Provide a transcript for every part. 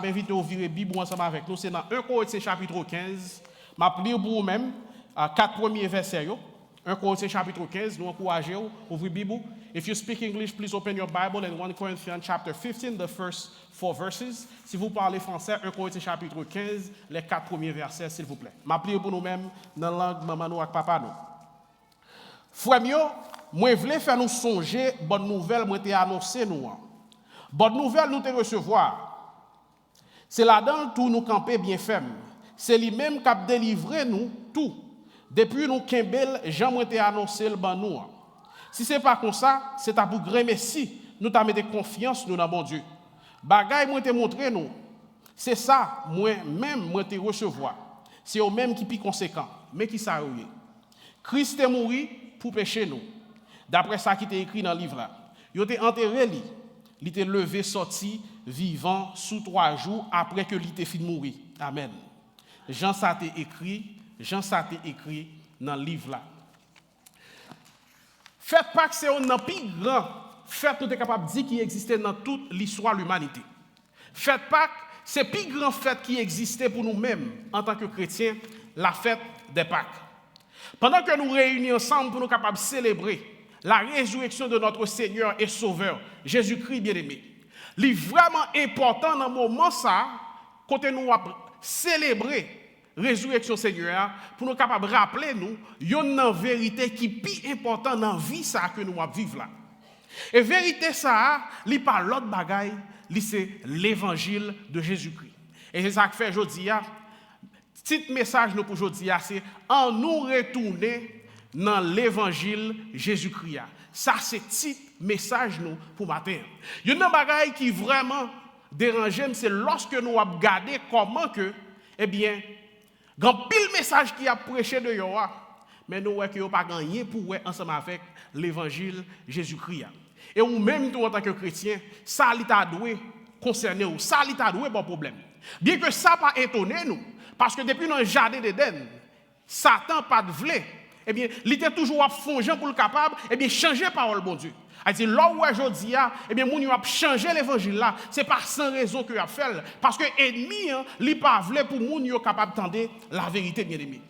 Je invite à ouvrir la Bible ensemble avec nous. C'est dans 1 Corinthiens chapitre 15. Je vais lire pour vous-même 4 premiers versets. 1 Corinthiens chapitre 15. Nous encourageons à ouvrir la Bible. If you speak English, please open your Bible in 1 Corinthians chapter 15, the first 4 verses. Si vous parlez français, 1 Corinthiens chapitre 15, les 4 premiers versets, s'il vous plaît. Je vais lire pour nous-mêmes dans la langue maman nous et papa nous. Frère, moi, je voulais faire nous songer, bonne nouvelle, moi, t'ai annoncé nous. Bonne nouvelle, nous te recevoir. C'est là-dedans tout nous camper bien ferme. C'est lui-même qui a délivré nous tout. Depuis nous Kimbel, Jean moi t'ai annoncé le ban nous. Si c'est pas comme ça, c'est à pour grand merci. Nous t'a mis confiance nous dans bon Dieu. Bagay moi t'ai montré nous. C'est ça moi-même moi t'ai recevoir. C'est eux même qui plus conséquent, mais qui ça est. Christ est mort pour pécher nous. D'après ça qui est écrit dans le livre là. Il était enterré lui. Il était levé sorti vivant sous 3 jours après que il était fini de mourir. Amen. Jean ça a écrit dans le livre là. Faites pas que c'est un plus grand fait nous est capable de dire qui existait dans toute l'histoire de l'humanité. Faites pas c'est plus grand fête qui existait pour nous-mêmes en tant que chrétiens, la fête des Pâques. Pendant que nous réunissons ensemble pour nous capables de célébrer la résurrection de notre Seigneur et Sauveur, Jésus-Christ bien-aimé. Il est vraiment important dans le moment ça, quand nous célébrer la résurrection Seigneur, pour nous capables de rappeler nous, il y a une vérité qui est plus importante dans la vie ça que nous vivons là. Et vérité ça, il n'y a pas l'autre bagaille, c'est l'évangile de Jésus-Christ. Et c'est ça que fait aujourd'hui. Petit message nous pour aujourd'hui, c'est en nous retourner dans l'évangile Jésus-Christ. Ça, c'est petit message nous pour matin. Il y a une bagaille qui vraiment dérange, c'est lorsque nous regardons comment que, eh bien, grand pile message qui a prêché de Yoa, mais nous voyons qu'il n'y a pas gagné pour ensemble avec l'évangile Jésus-Christ. Et ou même toi en tant que chrétien, ça t'a doué concerné ou ça t'a doué bon problème. Bien que ça pas étonné nous, parce que depuis dans le jardin d'Éden, Satan pas de vle. Eh bien, il était toujours à fonger pour le capable, eh bien, changer parole, bon Dieu. C'est là où aujourd'hui, eh bien, moun a changé l'évangile là, c'est pas sans raison que a fait, parce que ennemi, il pas voulu pour moun yo capable d'entendre la vérité bien aimé.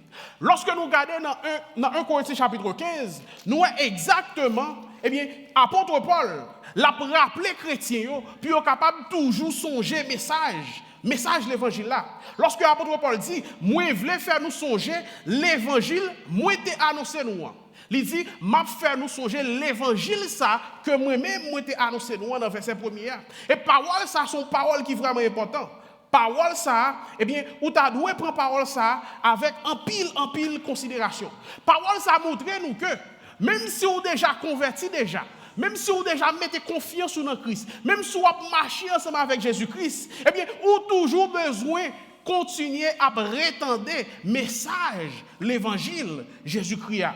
Lorsque nous regardons dans 1 Corinthiens chapitre 15, nous voyons exactement, eh bien, apôtre Paul l'a rappelé chrétien, puis est capable toujours songer message de l'évangile là. Lorsque l'apôtre Paul dit, moi je voulais faire nous songer l'évangile, moi t'ai annoncé nous. Il dit, m'a fait nous songer l'évangile ça que moi-même moi t'ai annoncé nous dans verset 1er. Et parole ça sont paroles qui vraiment important. Parole ça, eh bien, ou t'as doué prendre parole ça avec en pile considération. Parole ça montre nous que même si on déjà converti déjà, même si vous déjà mettez confiance dans Christ, même si vous marchez ensemble avec Jésus-Christ, eh bien, vous toujours besoin de continuer à retendre message, l'évangile Jésus-Christ.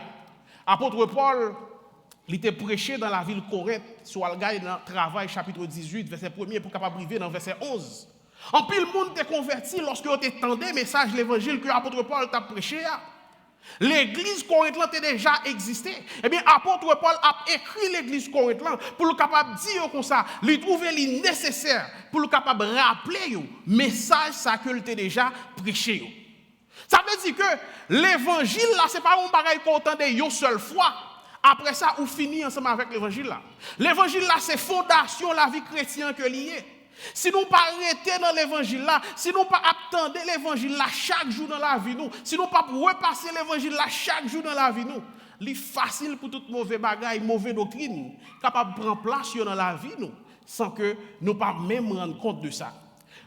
Apôtre Paul, il était prêché dans la ville Corinthe, sur le gars dans Travail, chapitre 18, verset 1er, pour capable arriver dans verset 11. En pile, le monde était converti lorsque vous entendez message, l'évangile que l'apôtre Paul t'a prêché. L'église corinthienne a déjà existé. Eh bien, apôtre Paul a écrit l'église corinthienne pour le capable de dire comme ça, lui trouver les nécessaire pour le capable de rappeler le message ça que il déjà prêché. Ça veut dire que l'évangile là, c'est pas un bagage qu'on entend une seule fois. Après ça, on finit ensemble avec l'évangile là. L'évangile là, c'est fondation de la vie chrétienne que lié. Si nous ne pas arrêter dans l'évangile là, si nous pas attendre l'évangile là chaque jour dans la vie nous, si nous pas repasser l'évangile là chaque jour dans la vie nous, c'est facile pour toute mauvaise bagaille, mauvaise doctrine capable de prendre place dans la vie nous sans que nous pas même rendre compte de ça.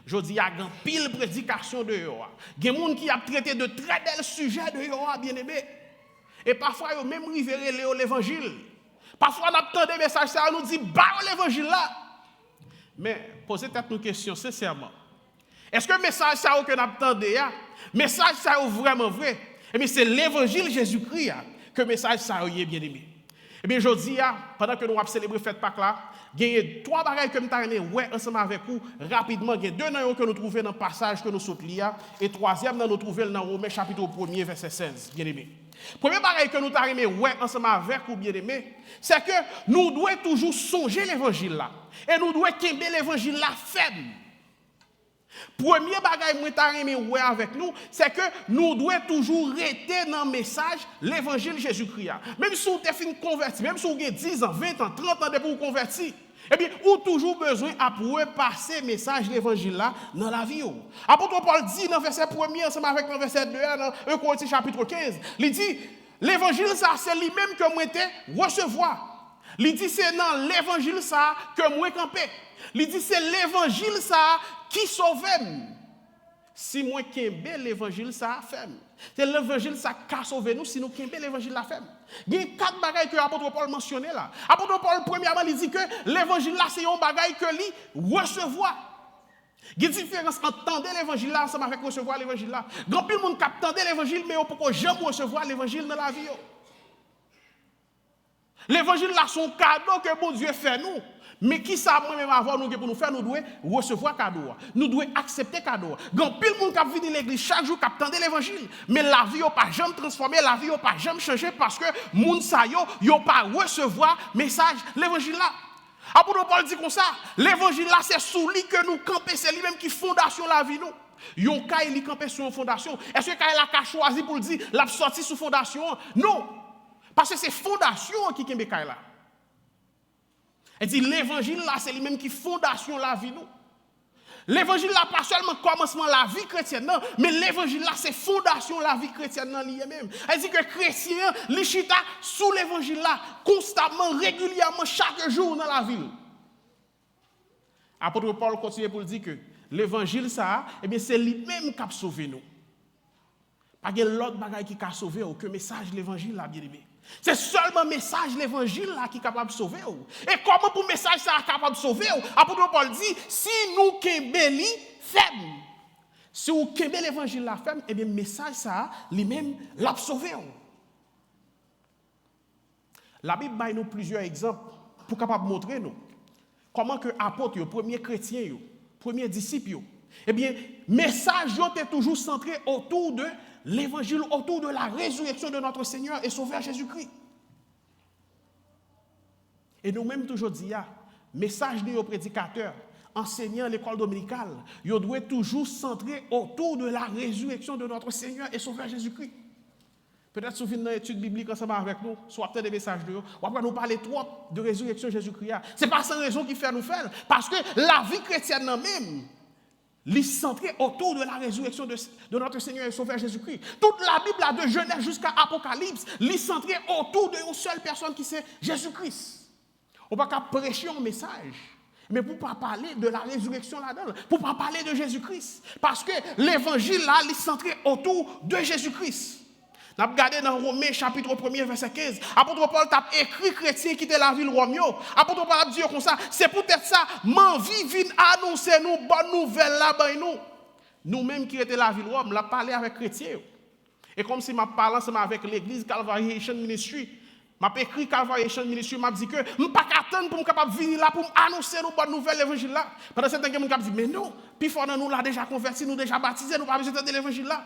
Je dis il y a une pile prédication de Yoa. Il y a des gens qui a traité de très belles sujets de Yoa bien-aimé. Et parfois ils même révélé l'évangile. Parfois on attend des messages ça nous dit bah l'évangile là. Mais posez peut-être une question sincèrement. Est-ce que le message ça que nous attendons, message ça est vraiment vrai? Eh bien, c'est l'évangile Jésus-Christ que le message ça est bien aimé. Eh bien, aujourd'hui, pendant que nous avons célébré fête Pâques là, il y a 3 bagages que nous avons ouais ensemble avec vous rapidement. Il y a 2 noms que nous trouvons dans le passage que nous sommes liés et 3e nous trouvons dans Romains chapitre 1er verset 16, bien aimé. Premier bagage que nous avons ouais ensemble avec vous bien aimé, c'est que nous devons toujours songer l'évangile là et nous devons qu'aimer l'évangile là faible. Premier bagage moi t'a aimé ouais avec nous, c'est que nous devons toujours rester dans le message l'évangile Jésus-Christ. Même si vous êtes fin converti, même si vous avez 10 ans, 20 ans, 30 ans pour vous convertir, eh bien, vous avez toujours besoin de passer le message l'évangile là dans la vie. Apôtre Paul dit dans le verset 1er, ensemble avec le verset 2, dans 1 Corinthiens chapitre 15, il dit, l'évangile ça, c'est lui-même que moi te recevoir. Il dit, c'est dans l'évangile ça que moi campé. Il dit, c'est l'évangile ça qui sauve. Si moi kembe l'évangile ça fait. C'est l'évangile ça qui a sauvé nous si nous kembe l'évangile la fait. Il y a 4 bagages que l'apôtre Paul mentionné là. L'apôtre Paul premièrement il dit que l'évangile là c'est un bagage que lui recevoir. Il y a une différence entre entendre l'évangile là ensemble avec recevoir l'évangile là. Grand pile monde qui entend l'évangile mais on peut jamais recevoir l'évangile dans la vie. L'évangile là c'est un cadeau que bon Dieu fait nous. Mais qui ça moi-même avant nous pour nous faire, nous devons recevoir cadeau. Nous devons accepter cadeau. Grand pile monde qui vient dans l'église chaque jour qui attendait l'évangile, mais la vie n'a pas jamais transformé, la vie n'a pas jamais changé parce que monde ça yo pas recevoir message l'évangile là. Apôtre Paul dit comme ça, l'évangile là c'est sous lui que nous camper, c'est lui-même qui fondation la vie nous. Yon ka il camper sur une fondation. Est-ce que Kaïla a choisi pour le dire l'a sorti sous fondation? Non. Parce que c'est fondation qui kembe Kaïla. Elle dit l'évangile là, c'est lui-même qui fondation la vie nous. L'évangile là, pas seulement commencement la vie chrétienne, non, mais l'évangile là, c'est fondation la vie chrétienne dans lui-même. Elle dit que chrétien, l'Ichita, sous l'évangile là, constamment, régulièrement, chaque jour dans la ville. Apôtre Paul continue pour dire que l'évangile ça, eh bien, c'est lui-même qui a sauvé nous. Pas de l'autre bagaille qui a sauvé ou que message de l'évangile là, bien aimé. C'est seulement le message de l'évangile là qui est capable de sauver. Et comment pour le message ça est capable de sauver? Apôtre Paul dit, si nous kembeli faible, si vous kembeli l'évangile la faible, eh bien le message ça lui-même l'a sauvé. La Bible donne nous plusieurs exemples pour capable montrer nous comment que apôtres, premiers chrétiens, premiers disciples, eh bien message est toujours centré autour de l'évangile, autour de la résurrection de notre Seigneur et Sauveur Jésus-Christ. Et nous-mêmes toujours dit, message de nos prédicateurs, enseignants à l'école dominicale, ils doivent toujours centrer autour de la résurrection de notre Seigneur et Sauveur Jésus-Christ. Peut-être si vous venez dans l'étude biblique ensemble avec nous, soit peut-être des messages de nous, ou après nous parler trop de résurrection de Jésus-Christ. Ce n'est pas sans raison qui fait nous faire, parce que la vie chrétienne même, il est centré autour de la résurrection de notre Seigneur et Sauveur Jésus-Christ. Toute la Bible, là, de Genèse jusqu'à Apocalypse, il est centré autour d'une seule personne qui c'est Jésus-Christ. On ne peut pas prêcher un message, mais pour ne pas parler de la résurrection là-dedans, pour ne pas parler de Jésus-Christ. Parce que l'évangile là, il est centré autour de Jésus-Christ. On a regardé dans Romains chapitre 1er verset 15. Apôtre Paul t'a écrit chrétien qui était la ville Rome. Apôtre Paul a dit comme ça, c'est peut-être ça, m'envie vient annoncer nous bonne nouvelle là-bas nous. Nous-mêmes qui était la ville Rome, l'a parlé avec chrétiens. Et comme si m'a parlé ensemble avec l'église Calvary Ministry, m'a écrit Calvary Ministry, m'a dit que je pas attendre pour me capable venir là pour annoncer nous bonne nouvelle l'évangile là. Pendant ce temps que me dit mais non, puis fort nous là déjà convertis, nous déjà baptisés, nous pas besoin de l'évangile là.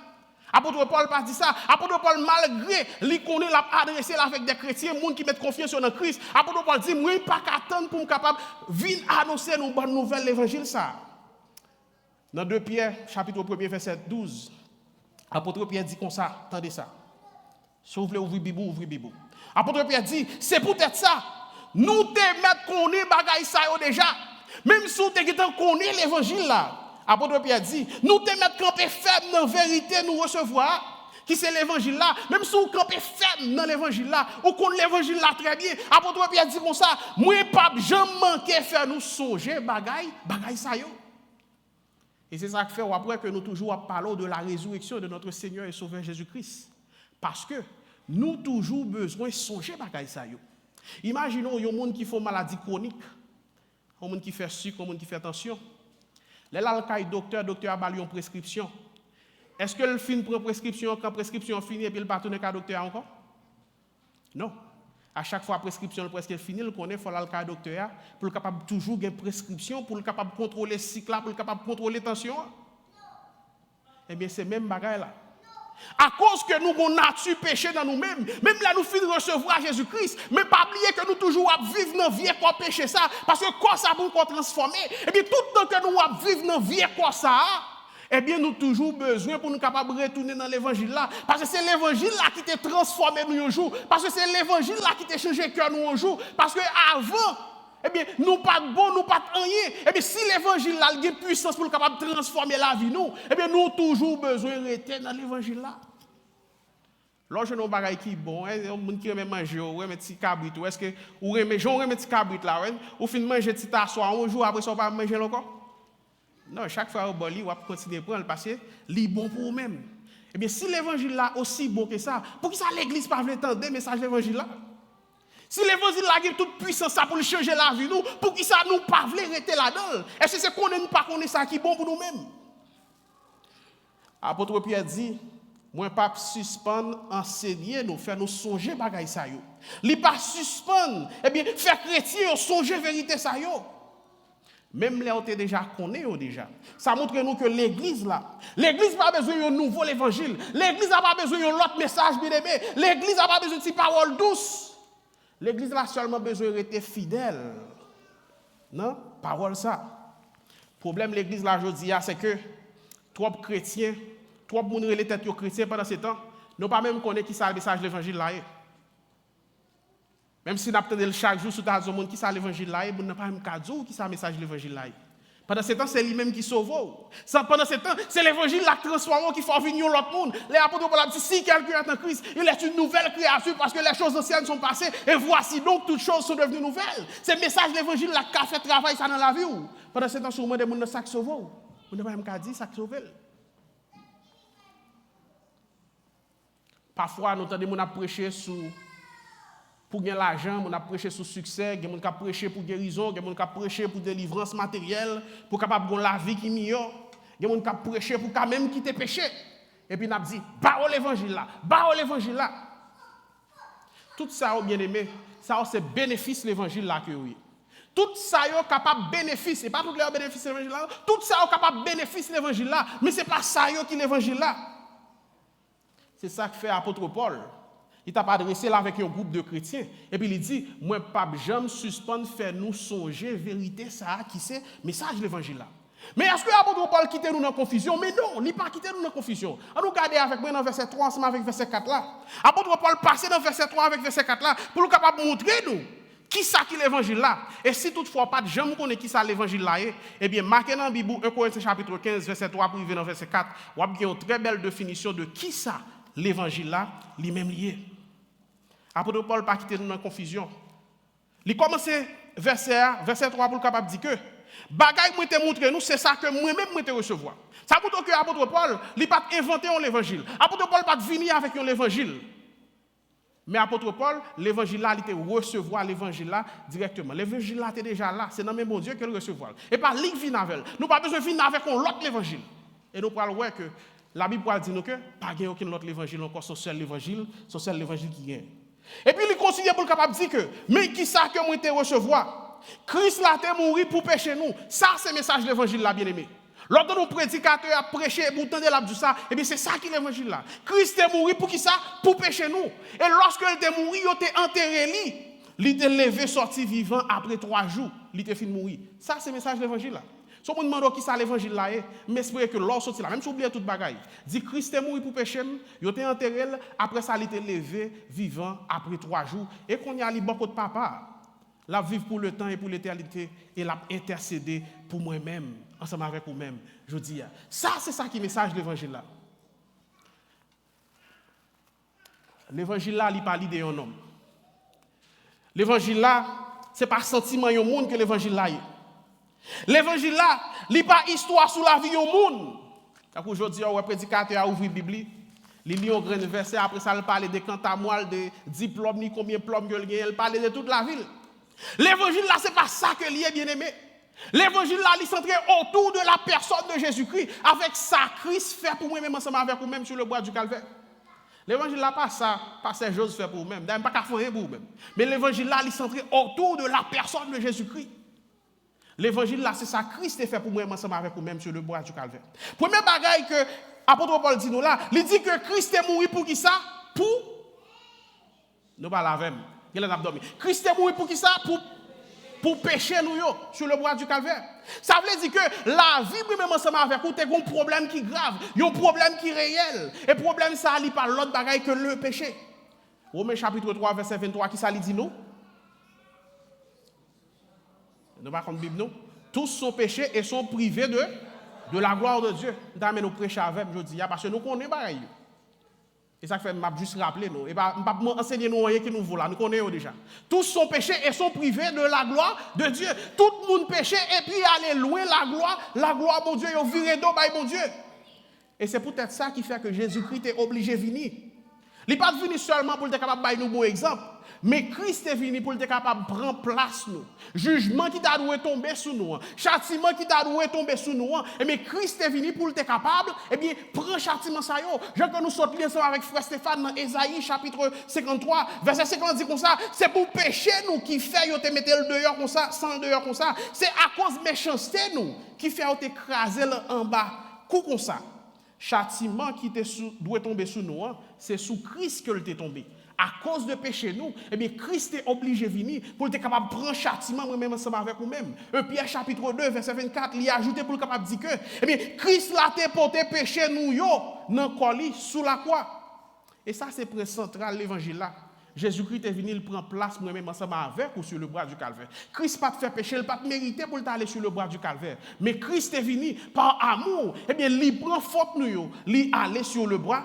Apôtre Paul pas dit ça. Apôtre Paul, malgré lui connaît l'a adressé avec des chrétiens, gens qui mettent confiance en Christ. Apôtre Paul dit, moi, pas qu'attendre pour me capable venir annoncer nos bonnes nouvelles l'évangile ça. Dans 2 Pierre, chapitre 1er, verset 12, apôtre Pierre dit comme ça, attendez ça. Si vous voulez ouvrir Bible, ouvrez Bible. Apôtre Pierre dit, c'est peut-être ça. Nous te mettre connaître bagaille ça déjà. Même si vous te connaître l'évangile là. Apôtre Pierre dit, nous te mettre camper faible dans la vérité, nous recevoir, qui c'est l'évangile là. Même si vous campez faible dans l'évangile là, ou qu'on l'évangile là très bien, apôtre Pierre dit comme ça, moi pas jamais manquer faire nous songer bagaille ça yo. Et c'est ça qui fait après que nous toujours parlons de la résurrection de notre Seigneur et Sauveur Jésus-Christ. Parce que nous toujours besoin de songer bagaille ça yo. Imaginons un monde qui fait maladie chronique, un monde qui fait sucre, un monde qui fait tension. Les là, docteur a balu une prescription. Est-ce que le fin prend prescription quand prescription finie et puis il pas tourner à docteur encore? Non. À chaque fois prescription le presque fini, il connaît faut aller docteur pour capable toujours une prescription pour capable contrôler cycle là, pour capable contrôler tension. Eh bien c'est même bagaille là. À cause que nous avons nature péché dans nous-mêmes, même là nous finissons recevoir Jésus-Christ, mais pas oublier que nous toujours vivre dans la vie quoi péché ça, parce que quoi ça pour nous transformer, et bien tout le temps que nous vivons dans la vie quoi ça, eh bien nous toujours besoin pour nous capables de retourner dans l'évangile là, parce que c'est l'évangile là qui t'a transformé nous un jour, parce que c'est l'évangile là qui t'a changé le cœur nous un jour, parce que avant, eh bien, nous pas de bon, nous pas de rien. Eh bien, si l'évangile là, il a puissance pour nous capable de transformer la vie nous, eh bien, nous avons toujours besoin de rester dans l'évangile là. Lorsque nous avons des qui bon, on qui aime manger, ou aime petit cabrit, ou est-ce que ou aime petit cabrit là, ou fin manger petit assoir un jour après ça pas manger encore? Non, chaque fois au boli, on va continuer prendre parce que c'est bon pour vous-même. Eh bien, si l'évangile là aussi bon que ça, pour qui ça l'église pas veut entendre le message de l'évangile là? Si l'évangile là a toute puissance ça pour changer la vie nous, pour qui ça nous pas veut rester là-dedans? Est-ce que c'est qu'on n'aime pas qu'on est ça qui est bon pour nous-mêmes? Apôtre Pierre dit, moi pas suspendre enseigner nous faire nous songer bagaille ça yo. Li pas suspendre, eh bien faire chrétien songer vérité ça yo. Même là on était déjà connaît déjà. Ça montre nous que l'église là, l'église n'a pas besoin d'un nouveau évangile. L'église n'a pas besoin d'un autre message bien aimé. L'église n'a pas besoin de paroles douces. L'église a seulement besoin de rester fidèle. Non? Parole ça. Le problème de l'église là aujourd'hui, c'est que trop chrétiens, trop de gens relèvent tête aux chrétiens pendant ce temps, nous pas même connaître qui ça le message de l'évangile là. Même si nous attendons chaque jour sur ta zone qui ça l'évangile là, nous pas même cadeau qui ça le message de l'évangile là. Pendant ce temps, c'est lui-même qui sauve. Pendant ce temps, c'est l'évangile qui transforme, qui fait venir l'autre monde. Les apôtres Paul dit, si quelqu'un est en Christ, il est une nouvelle créature parce que les choses anciennes sont passées et voici donc toutes choses sont devenues nouvelles. C'est le message de l'évangile qui a fait travail ça dans la vie. Pendant ce temps, sûrement des gens qui sont sauvés. Vous n'avez pas même dit ça qui sauve. Parfois, nous entendons des gens prêcher pour gagner l'argent, on a prêché sur succès, on a prêché pour guérison, on a prêché pour délivrance matérielle, pour capable de la vie qui est meilleure, on a prêché pour quand même quitter péché. Et puis on a dit, bah l'évangile là. Tout ça, bien aimé, ça c'est bénéfice de l'évangile là que oui. Tout ça est capable de bénéfice, et pas tout le bénéfice de l'évangile là, tout ça est capable de bénéfice de l'évangile là, mais ce n'est pas ça qui est l'évangile là. C'est ça que fait l'apôtre Paul. Il t'a pas adressé là avec un groupe de chrétiens. Et puis il dit, moi, pas jamais suspendre, faire nous songer, vérité, ça, qui c'est, message de l'évangile là. Mais est-ce que l'apôtre Paul quitte nous dans la confusion? Mais non, il n'a pas quitté nous dans la confusion. On nous regarde avec moi dans verset 3 ensemble avec verset 4 là. L'apôtre Paul passait dans verset 3 avec verset 4 là pour nous capable montrer nous qui ça qui l'évangile là. Et si toutefois pas de gens connaît qui ça l'évangile là, eh bien, marquez dans la Bible 1 Corinthiens chapitre 15, verset 3 pour arriver dans verset 4, vous avez une très belle définition de qui ça l'évangile là, lui-même lié. Apôtre Paul pas quitter nous dans la confusion. Il commence verset 3 pour capable dire que bagaille moi te montrer nous c'est ça que moi-même moi te recevoir. Ça montre que apôtre Paul, il pas inventé l'évangile. Apôtre Paul pas venir avec l'évangile. Mais apôtre Paul, l'évangile là, il te recevoir l'évangile là directement. L'évangile là était déjà là, c'est dans même bon Dieu que le recevoir. Et pas lui qui vient avec. Nous pas besoin de venir avec l'autre l'évangile. Et nous parlons ouais que la Bible dit nous que pas gain aucun autre évangile encore son seul l'évangile qui gagne. Et puis il continue pour le capable de dire que mais qui ça que moi te recevoir? Christ l'a été mort pour pécher nous. Ça c'est le message de l'évangile là bien-aimé. Lorsque nos prédicateurs a prêché pour entendre la dit ça, et bien c'est ça qui est l'évangile là. Christ est mort pour qui ça? Pour pécher nous. Et lorsque il était mort, il était enterré lui. Il était levé sorti vivant après 3 jours, il était fini mourir. Ça c'est le message de l'évangile là. Si on demande qui ça l'évangile là est, mais espérez que l'or sorti là, même si vous oubliez toute bagaille. Dit Christ est mort pour pécher, il était enterré, après ça il était levé vivant après 3 jours et qu'on y a li beaucoup de papa. La vivre pour le temps et pour l'éternité et l'a intercédé pour moi-même ensemble avec vous-même. Je dis ça c'est ça qui est le message de l'évangile là. L'évangile là il parle d'un homme. L'évangile là c'est pas sentiment d'un monde que l'évangile là est. L'évangile là, il n'est pas histoire sur la vie au monde. Aujourd'hui, on prédicateur a ouvert la Bible, il lit un grand verset, après ça, il parle de cantamoile, de diplômes, ni combien de diplômes il y a, il parle de toute la ville. L'évangile là, ce n'est pas ça que l'il est bien aimé. L'évangile là, il est centré autour de la personne de Jésus-Christ, avec ça, Christ fait pour moi-même ensemble avec vous-même sur le bois du calvaire. L'évangile là, pas ça, pas ces choses fait pour vous-même, d'ailleurs, pas qu'à faire pour vous-même. Mais l'évangile là, il est centré autour de la personne de Jésus-Christ. L'évangile là, c'est ça Christ a fait pour moi ensemble avec vous-même sur le bois du calvaire. Premier bagaille que apôtre Paul dit nous là, il dit que Christ est mort pour qui ça? Pour nous pas la même. Il a dormi. Christ est mort pour qui ça? Pour pécher nous sur le bois du calvaire. Ça veut dire que la vie même ensemble avec vous, c'est un problème qui est grave, un problème qui est réel. Et le problème ça n'est pas l'autre bagaille que le péché. Romains chapitre 3 verset 23 qui ça dit nous? Nous pas comme Bible nous. Tous sont péchés et sont privés de la gloire de Dieu. Nous nous prêcher avec je dis parce que nous connaissons pareil. Et ça fait m'a juste rappeler nous et pas enseigner nous rien qui nous vaut là, nous connaissons déjà. Tous sont péchés et sont privés de la gloire de Dieu. Tout le monde péché et puis aller loin la gloire mon Dieu, yo viré d'eau by mon Dieu. Et c'est peut-être ça qui fait que Jésus-Christ est obligé de venir. Il n'est pas venu seulement pour être capable de nous un bon exemple, mais Christ est venu pour être capable de prendre place nous. Jugement qui t'a dû tomber sur nous, châtiment qui t'a dû tomber sur nous, et bien Christ est venu pour être capable, et bien prendre châtiment ça yo. Je que nous sortions ensemble avec frère Stéphane dans Ésaïe chapitre 53, verset 50 dit comme ça, c'est pour pécher nous qui fait yo te mettre le dehors comme ça, sans le dehors comme ça. C'est à cause de méchanceté nous qui fait yo te écraser en bas, coup comme ça. Châtiment qui doit tomber sur nous, c'est sous Christ que le est tombé. À cause de péché nous, eh bien Christ est obligé de venir pour être capable de prendre châtiment moi-même ensemble avec vous-même. Pierre chapitre 2 verset 24, il a ajouté pour être capable de dire que eh bien Christ l'a porté péché nous yo dans colis sous la croix. Et ça c'est le central de l'évangile là. Jésus-Christ est venu, il prend place moi-même ensemble avec ou sur le bras du calvaire. Christ pas te fait pécher, il pas te mériter pour aller sur le bras du calvaire. Mais Christ est venu par amour, eh bien, il prend faute nous, il aller sur le bras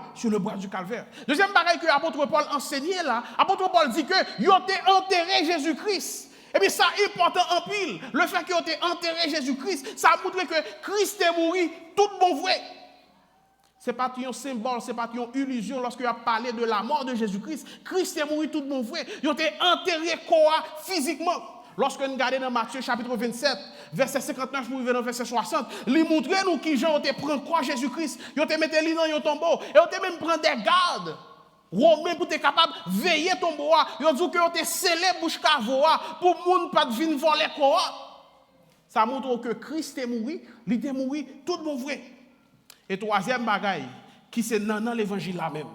du calvaire. Deuxième bagaille que l'apôtre Paul enseignait là, l'apôtre Paul dit que il a enterré Jésus-Christ. Eh bien, ça est important en pile. Le fait qu'il a enterré Jésus-Christ, ça montre que Christ est mort, tout bon vrai. Ce n'est pas un symbole, ce n'est pas une illusion lorsqu'il a parlé de la mort de Jésus-Christ. Christ est mort tout bon vrai. Il a été enterré quoi physiquement. Lorsque nous regardons dans Matthieu chapitre 27, verset 59 pour arriver dans verset 60, il montre nous qui Jean a pris quoi Jésus-Christ. Il a mis lui dans un tombeau. Et il a même pris des gardes. Romains pour être capable de veiller tombeau. Il a dit qu'il a scellé bouche cavoa pour que les gens ne viennent pas voler quoi. Ça montre que Christ est mort, il est mort tout bon vrai. Et troisième bagaille, qui c'est dans l'évangile là même.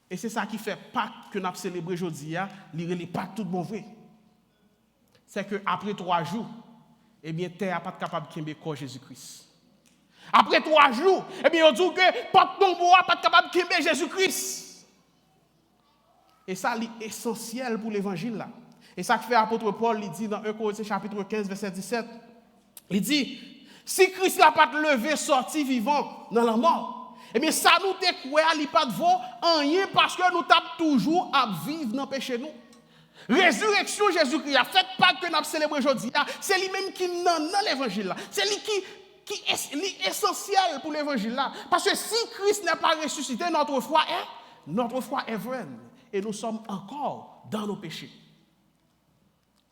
Et c'est ça qui fait Pâques que nous avons célébré aujourd'hui, les Pâques tout bon vrai. C'est qu'après 3 jours, eh bien, terre n'est pas capable de kembe Jésus-Christ. Après 3 jours, eh bien, on dit que pas de tombeau n'est pas capable de kembe Jésus-Christ. Et ça, c'est essentiel pour l'évangile là. Et ça que fait l'apôtre Paul, il dit dans 1 Corinthiens chapitre 15, verset 17, il dit, si Christ n'a pas levé, sorti vivant dans la mort, eh bien, ça nous découvre, il n'y a pas de vaut, rien parce que nous tapons toujours à vivre dans le péché nous. Résurrection Jésus-Christ, fait pas que nous célébrons aujourd'hui, c'est lui-même qui est dans l'évangile là. C'est lui qui est essentiel pour l'évangile là. Parce que si Christ n'est pas ressuscité, notre foi est vaine. Et nous sommes encore dans nos péchés.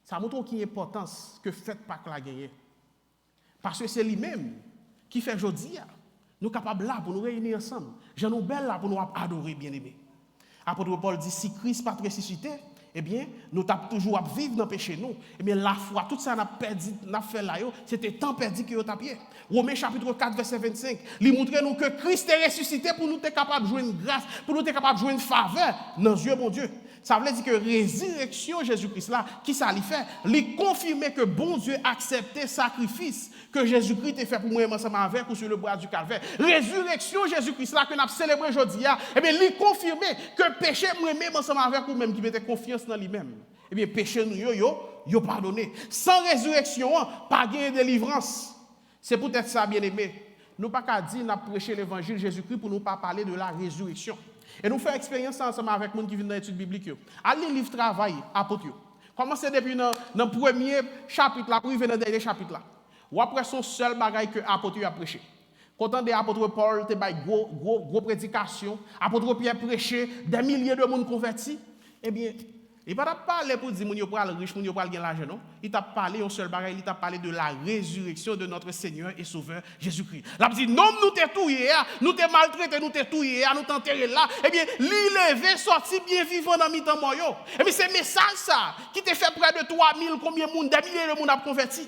Ça montre qu'il y a une importance que fait Pâques la gagner. Parce que c'est lui-même qui fait aujourd'hui. Nous sommes capables là pour nous réunir ensemble. Je nous belle là pour nous adorer, bien-aimés. Apôtre Paul dit, si Christ n'est pas ressuscité, eh bien, nous sommes toujours à vivre dans le péché. Nous. Eh bien, la foi, tout ça, n'a fait là, c'était temps perdu que nous avons tapé. Romains chapitre 4, verset 25, il montre nous que Christ est ressuscité pour nous être capables de jouer une grâce, pour nous être capables de jouer une faveur dans les yeux, mon Dieu. Ça veut dire que résurrection Jésus-Christ là, qui ça lui fait? Il confirmer que bon Dieu acceptait le sacrifice que Jésus-Christ a fait pour moi ensemble avec ou sur le bois du calvaire. Résurrection Jésus-Christ là que nous avons célébré aujourd'hui, eh bien, il confirmer que péché moi-même ensemble avec ou même qui mettait confiance dans lui-même. Eh bien, péché nous yo pardonné. Sans résurrection, pas de délivrance. C'est peut-être ça, bien-aimé. Nous pas qu'à dire n'a prêcher l'évangile Jésus-Christ pour nous pas parler de la résurrection. Et nous faisons expérience ensemble avec les gens qui viennent dans l'étude biblique. Allez livre travail, apôtre. Commencez depuis dans le premier chapitre là, pour arriver dans le dernier chapitre là. Ou après son seul bagaille que l'apôtre a prêché. Quand on dit apôtre Paul, te bail gros prédication, apôtre Pierre prêché, des milliers de monde convertis, eh bien, Il ne t'a pas parlé pour dire que vous êtes riche, vous êtes l'argent, non. Il t'a parlé un seul bagage, il t'a parlé de la résurrection de notre Seigneur et Sauveur Jésus-Christ. Il a dit, non, nous t'es touillés, nous t'es maltraités, nous t'es touillés, nous t'enterrés là. Eh bien, l'enlever, sorti bien vivant dans mi-temps moyo. Eh bien, c'est message ça, qui t'a fait près de 3000, combien de monde, des milliers de monde a converti.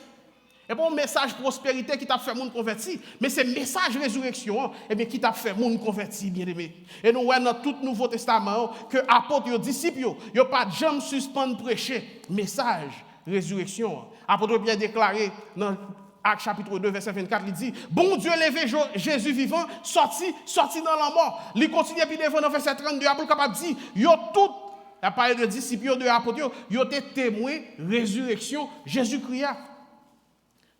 Et pas un message prospérité qui t'a fait monde converti, mais c'est message résurrection qui t'a fait monde converti, bien aimé. Et nous voyons dans tout Nouveau Testament que apôtres et disciples, ils n'ont pas jamais suspendre prêcher message résurrection. Apôtre bien déclaré dans Actes chapitre 2 verset 24, il dit bon Dieu levé Jésus vivant sorti dans la mort. Il continue puis devant dans verset 32, apôtre capable dire yo tout a parlé de disciples de apôtres, ils ont été témoins résurrection Jésus-Christ.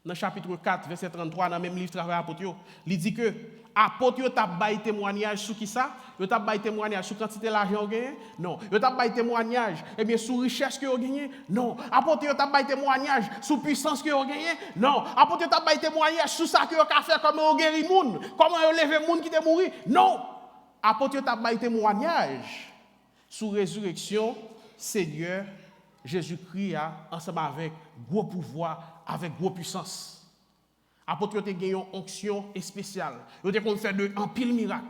Dans le chapitre 4, verset 33, dans le même livre Travail apôtre, il dit que apôtre t'a baillé témoignage sur qui ça? Yo t'a baillé témoignage sur quantité d'argent au gagné? Non. Yo t'a baillé témoignage sur richesse que vous gagné? Non. Apôtre t'a baillé témoignage sur puissance que vous gagné? Non. Apôtre t'a baillé témoignage sur ça que vous avez fait comment vous guéri moun, comment vous levé moun qui te mouri? Non. Apôtre t'a baillé témoignage sur résurrection Seigneur Jésus-Christ ensemble avec gros pouvoir, avec gros puissance. Apôtre te gagné une onction spéciale. Yo te kon fait de en pile miracle.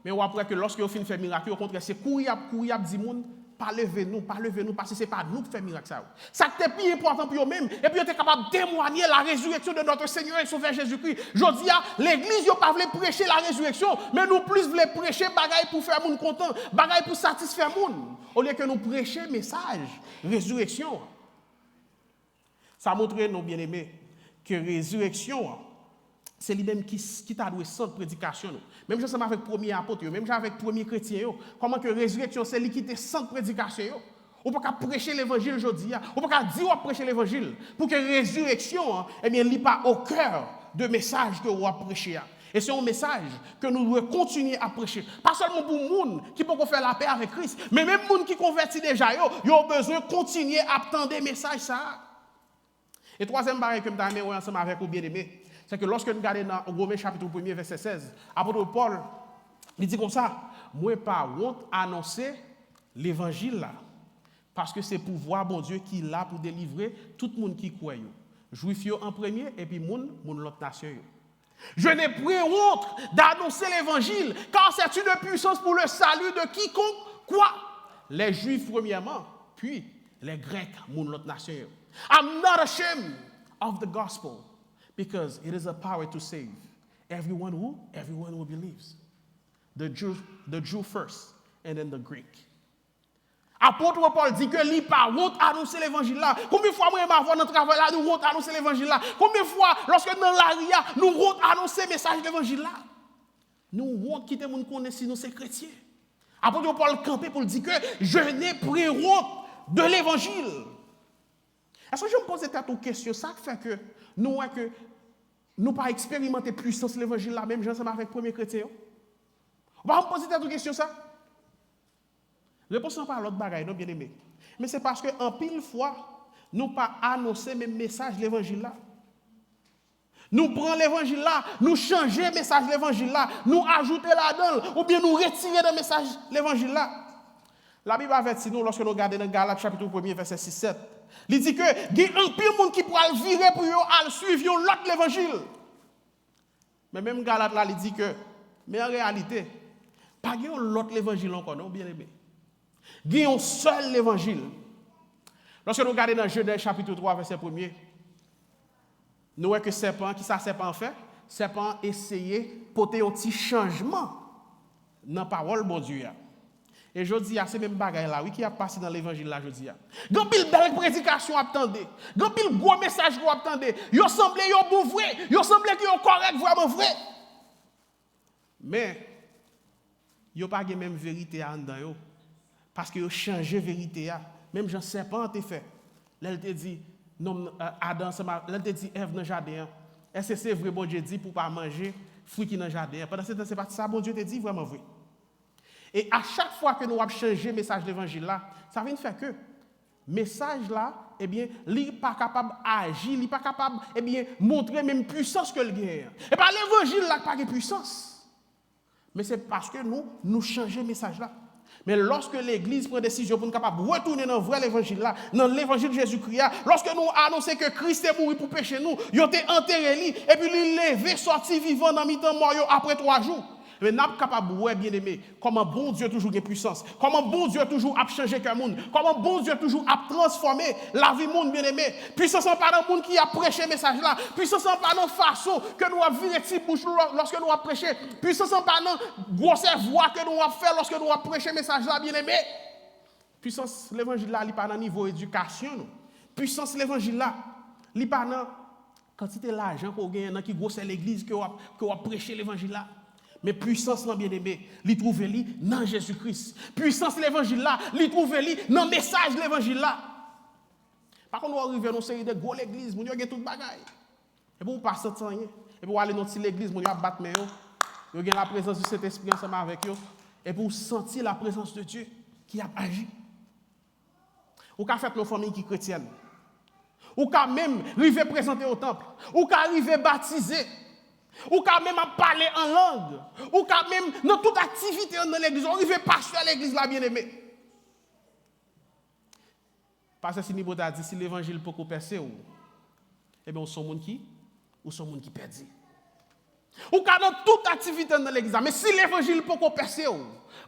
Mais après que lorsque vous fin faire miracle, au contraire c'est courir dit moun pas lever nous parce que c'est pas nous qui fait miracle ça. Ça c'est plus important pour eux même et puis vous êtes capable de témoigner la résurrection de notre Seigneur et Sauveur Jésus-Christ. Jodi a l'église yo pas voulu prêcher la résurrection, mais nous plus voulons prêcher bagaille pour faire moun content, bagaille pour satisfaire moun au lieu que nous prêcher message résurrection. Ça montre nous bien-aimés que résurrection c'est lui-même qui t'a doué sans prédication. Même ensemble avec premier apôtre, même avec premier chrétien, comment que résurrection c'est lui qui était sans prédication. On peut pas prêcher l'évangile aujourd'hui, on peut pas dire on prêcher l'évangile pour que résurrection n'est pas au cœur de message que on prêcher. Et c'est un message que nous devons continuer à prêcher. Pas seulement pour les gens qui peuvent faire la paix avec Christ, mais même les gens qui convertissent déjà, ils ont besoin de continuer à attendre des messages ça. Et troisième barrière que nous avons ensemble avec vous bien-aimés, c'est que lorsque nous regardons dans Romains chapitre 1 verset 16, apôtre Paul, il dit comme ça, moi pas honte annoncer l'évangile là, parce que c'est pouvoir bon Dieu qui est là pour délivrer tout le monde qui croit. Juif en premier et puis moun l'autre nation. Je n'ai point honte d'annoncer l'évangile, car c'est une puissance pour le salut de quiconque croit. Les Juifs premièrement, puis les Grecs, moun l'autre nation. I'm not ashamed of the gospel because it is a power to save everyone who believes. The Jew first and then the Greek. Apôtre Paul dit que lui pas honte annoncer l'évangile là. Combien de fois moi m'avoir dans travail là nous honte annoncer l'évangile là. Combien de fois lorsque dans l'aria nous honte annoncer message de l'évangile là. Nous honte quitter moun connaît si nous c'est chrétiens. Apôtre Paul campé pour dire que je n'ai pris honte de l'évangile. Est-ce que je me pose cette question, ça fait que nous pas expérimenter puissance de l'évangile là, même ensemble avec premier chrétien. On va me poser cette question ça. Réponse pas à l'autre bagaille, non bien aimé. Mais c'est parce que en pile fois, nous pas annoncer même message de l'évangile là. Nous prenons l'évangile là, nous changer le message de l'évangile là, nous ajouter là-dedans, ou bien nous retirer le message de l'évangile là. La Bible avertit nous lorsque nous regardons dans Galates chapitre 1 verset 6-7. Il dit que il y a un pile monde qui pourra le virer pour aller suivre l'autre l'évangile. Mais même Galates là, il dit que, mais en réalité, pas de l'autre l'évangile encore, non, bien aimé. Il y a un seul l'évangile. Lorsque nous regardons dans Genèse chapitre 3 verset 1, nous voyons que serpent, qui ça serpent fait? Serpent essayé de porter un petit changement dans la parole de Dieu. Et je dis, c'est même bagaille là, oui, qui a passé dans l'évangile là, je dis. Grand pile belle prédication attendez. Grand pile gros message vous attendez. Yo semblé yo bon vrai, yo semblé que yo correct vraiment vrai. Mais yo pas gen même vérité en dedans yo. Parce que yo changé vérité a. Même Jean serpent te fait. Là il te dit non Adam là il te dit Ève dans jardin. Est-ce que c'est vrai bon Dieu dit pour pas manger fruit qui dans jardin? Pendant ce temps c'est pas ça bon Dieu te dit vraiment vrai. Et à chaque fois que nous avons changé le message de l'évangile là, ça vient faire que le message là, eh bien, il n'est pas capable d'agir, il n'est pas capable de montrer même puissance que le gagne. Et pas l'évangile là qui n'a pas de puissance. Mais c'est parce que nous changeons le message là. Mais lorsque l'Église prend décision pour nous capable de retourner dans le vrai évangile là, dans l'évangile de Jésus-Christ, lorsque nous annonçons que Christ est mort pour pécher nous, il a été enterré et puis il est levé, sorti vivant dans mi-temps mort après 3 jours. Mais nous sommes capables de bien aimé, comment bon Dieu toujours a puissance, comment bon Dieu toujours a changé le monde, comment bon Dieu toujours a transformé la vie monde bien aimé. Puissance en pas dans le monde qui a prêché le message là, puissance en pas dans la façon que nous avons viré de bouche lorsque nous avons prêché, puissance en pas dans la grosse voix que nous avons fait lorsque nous avons prêché le message là bien aimé. Puissance l'évangile là, il n'est pas dans le niveau éducation. Puissance l'évangile là, il n'est pas dans quantité d'argent qu'on gagne qui grosse l'église que vous a prêché l'évangile là. Mais puissance non bien-aimé, li trouve li dans Jésus-Christ. Puissance l'évangile là, li trouve li dans message l'évangile là. Par contre, on arrive dans une série de gros l'église, on a tout bagaille. Et pour pas sentir rien, et pour aller dans l'église, on a battre mais yo, yo la présence du Saint-Esprit ensemble avec yo, et pour sentir la présence de Dieu qui a agi. Ou qu'a fait nos familles qui chrétiennes. Ou qu'a même arrivé présenter au temple, ou qu'a arrivé baptiser. Ou quand même à parler en langue, ou quand même dans toute activité dans l'église, on arrive pasteur à l'église là bien aimé. Parce que si nous avons dit si l'évangile peut percer ou eh bien on sont monde qui perdu. Ou quand dans toute activité dans l'église, mais si l'évangile peut percer ou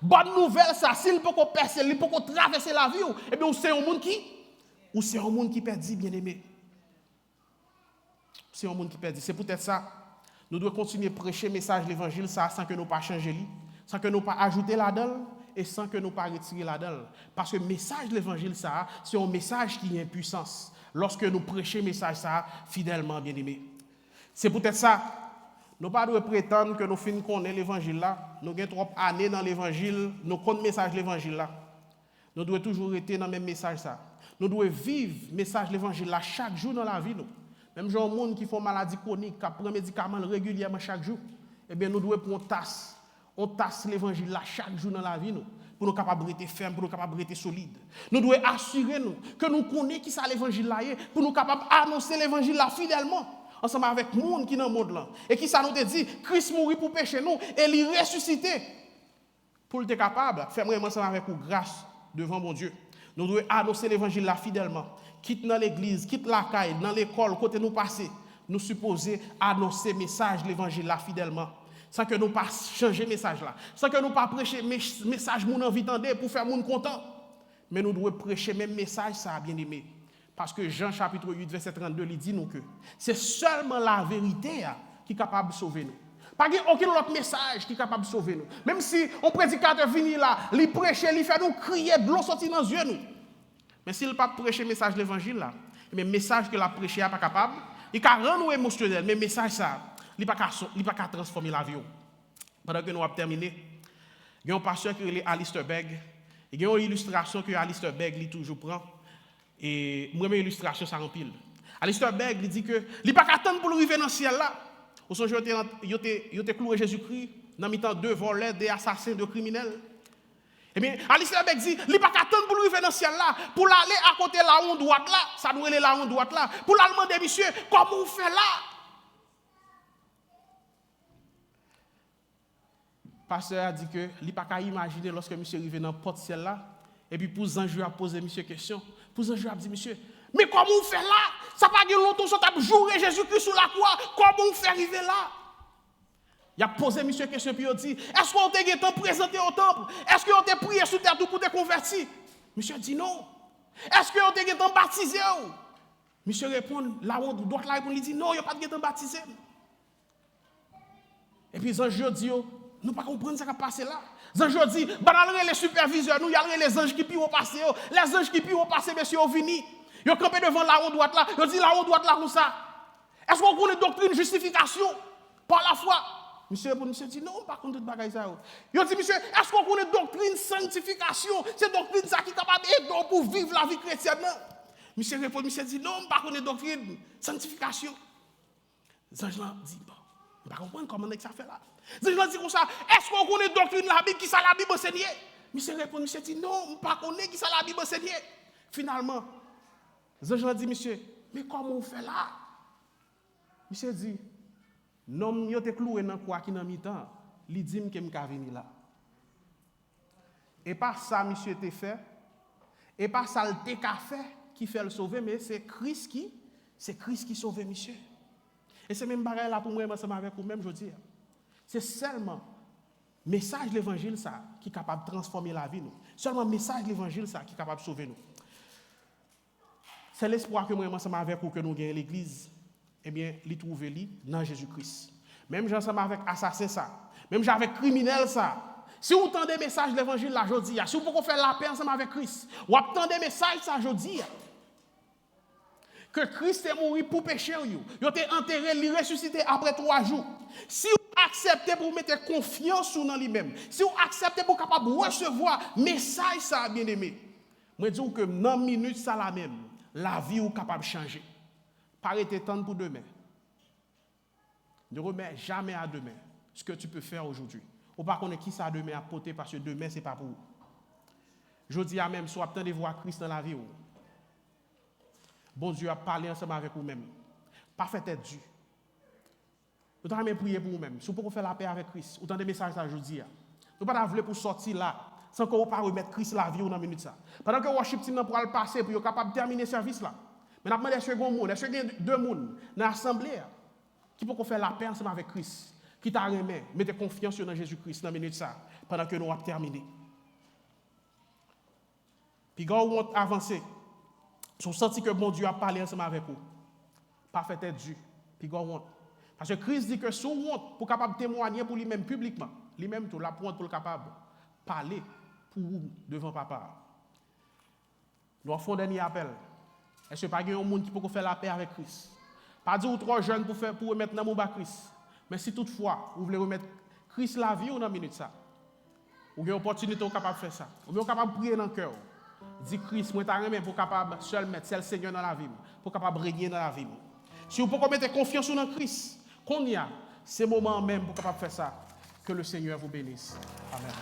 bonne nouvelle ça, s'il peut percer, il peut traverser la vie eh bien c'est un monde qui perdu bien aimé. C'est un monde qui perdu, c'est peut-être ça. Nous devons continuer à prêcher le message de l'évangile sans que nous pas changer, sans que nous pas ajouter là-dedans et sans que nous pas retirer là-dedans. Parce que le message de l'évangile, c'est un message qui a une puissance. Lorsque nous prêchons le message, fidèlement, bien aimé. C'est peut-être ça. Nous ne devons pas prétendre que nous finissons connaître l'évangile là. Nous avons trop années dans l'évangile, nous connaissons le message de l'évangile là. Nous devons toujours rester dans le même message ça. Nous devons vivre le message de l'évangile là chaque jour dans la vie. Même gens monde qui font maladie chronique, qui prend médicaments régulièrement chaque jour, eh bien nous devons prendre on tasse l'évangile là chaque jour dans la vie pour nous capables de rester fermes, pour nous capables de rester solides. Nous devons assurer que nous connaissons qui ça l'évangile là pour nous capables d'annoncer l'évangile là fidèlement ensemble avec le monde qui est dans le monde là et qui ça nous dit Christ mourit pour pécher nous et il ressuscité pour être capable de faire vraiment ensemble avec nous grâce devant mon Dieu. Nous devons annoncer l'évangile là fidèlement. Quitte dans l'église, quitte la caille, dans l'école, côté nous passer, nous supposons annoncer le message de l'évangile là fidèlement. Sans que nous pas changer le message là. Sans que nous pas prêcher le message mon envie d'entendre pour faire mon content. Mais nous devons prêcher le même message ça, bien aimé. Parce que Jean chapitre 8, verset 32, il dit nous que c'est seulement la vérité qui est capable de sauver nous. Pas aucun autre message qui est capable de sauver nous. Même si un prédicateur vient là, il prêche, il fait nous crier, de l'eau sortir dans les yeux nous. Mais s'il n'a pas prêché le message de l'évangile là, mais le message que l'a prêché n'est pas capable, il peut rendre nous émotionnel, mais le message ça, il ne peut pas transformer la vie. Pendant que nous avons terminé, il y a un pasteur qui est Alistair Begg, il y a une illustration que Alistair Begg toujours prend, et moi mes illustrations ça remplit. Alistair Begg il dit que il ne peut pas attendre pour arriver dans le ciel là. Au son jour il a cloué Jésus-Christ dans mi-temps de voleurs, des assassins, de criminels. Eh bien, Alistair Begg dit, il n'y a pas qu'à attendre pour lui venir dans le ciel là, pour aller à côté là où on doit là, ça doit aller là où on doit là, pour aller demander, monsieur, comment on fait là? Le pasteur a dit que, il n'y a pas qu'à imaginer lorsque monsieur arrive dans le porte ciel là, et puis pour Zanjou a posé monsieur question, pour Zanjou a dit, monsieur, mais comment on fait là? Ça n'a pas longtemps, ça t'a joué Jésus-Christ sur la croix, comment on fait arriver là? Il a posé monsieur question puis il a dit est-ce qu'on t'a été présenté au temple? Est-ce qu'on t'a prié sur terre pour te convertir? Monsieur dit non. Est-ce qu'on t'a été baptisé? Monsieur répond là où doit là répondre il dit non, il n'y a pas été baptisé. Et puis Zanjou dit nous pas comprendre ce qui a passé là. Zanjou dit les superviseurs nous il y a les anges qui puis au passé les anges qui puis au passé monsieur au vini. Ils ont campé devant là où droite là, ils dit là où droite là comme ça. Est-ce qu'on connaît doctrine justification par la foi? Monsieur dit non, pas contre toute bagaille ça. Il dit monsieur, est-ce qu'on connaît doctrine sanctification? C'est doctrine ça qui est capable d'aider pour vivre la vie chrétienne. Monsieur répond, monsieur dit non, pas connaît doctrine sanctification. Zanjlan dit bon, on va comprendre comment ça fait là. Zanjlan dit comme ça, est-ce qu'on connaît doctrine la Bible qui ça la Bible enseigne? Monsieur répond, monsieur dit non, pas connaît qui ça la Bible enseigne. Finalement, Zanjlan dit monsieur, mais comment on fait là? Monsieur dit non, yo te cloué dans quoi qui dans mi-temps, li dit que m'ka venir là. Et pas ça, monsieur, te fait. Et pas ça, le te qu'a fait qui fait le sauver, mais c'est Christ qui sauve, monsieur. Et c'est même pareil là pour moi, ensemble avec vous-même, je dis. C'est seulement message de l'évangile ça qui est capable de transformer la vie nous. Seulement message de l'évangile ça qui est capable de sauver nous. C'est l'espoir que moi ensemble avec vous que nous gagnons l'église. Eh bien, les trouver dans Jésus-Christ. Même ensemble avec assassin ça, même avec criminel ça. Si vous entendez message de l'évangile là aujourd'hui, si vous pouvez faire la paix ensemble avec Christ, ou attendez message ça aujourd'hui. Que Christ est mort pour pécher, il a été enterré, il est ressuscité après 3 jours. Si vous acceptez pour mettre confiance dans lui-même, si vous acceptez pour capable recevoir message ça bien aimé, moi dis que dans minute ça la même, la vie est capable de changer. Pas être temps pour demain. Ne remets jamais à demain ce que tu peux faire aujourd'hui. Ou pas connaître qui ça demain à porter parce que demain c'est pas pour vous. Je dis à même, soit attendez voir Christ dans la vie. Bon Dieu a parlé ensemble avec vous-même. Pas fait être Dieu. Vous devez prier pour vous-même. Si vous pouvez faire la paix avec Christ, vous avez des messages aujourd'hui. Vous ne pouvez pas pour sortir là, sans que vous ne remettre Christ la vie dans une minute. Pendant que le worship team pour le passer, pour être capable de terminer le service là. Mais nous demandons est-ce qu'il y a 2 personnes dans l'assemblée qui peuvent faire la paix ensemble avec Christ, qui t'a remis, mettez confiance dans Jésus-Christ dans une minute ça, pendant que nous avons terminé. Puis quand vous avancez, vous sentez que bon Dieu a parlé ensemble avec vous. Pas fait être Dieu. Puis go honte. Parce que Christ dit que sous honte, pour capable témoigner pour lui-même publiquement, lui-même tout la pour le capable parler pour vous devant papa. Nous avons un dernier appel. Est-ce que pas un monde qui peut faire la paix avec Christ? Pas dire ou trop jeune pour remettre dans mon bas Christ. Mais si toutefois vous voulez remettre Christ la vie ou dans minute ça, vous avez une opportunité capable de faire ça. Vous êtes capable de prier dans le cœur. Dit Christ, moi t'as remis pour capable seul mettre seul Seigneur dans la vie, pour capable régner dans la vie. Si vous pouvez mettre confiance dans Christ, qu'on y a, c'est le moment même pour capable faire ça. Que le Seigneur vous bénisse. Amen.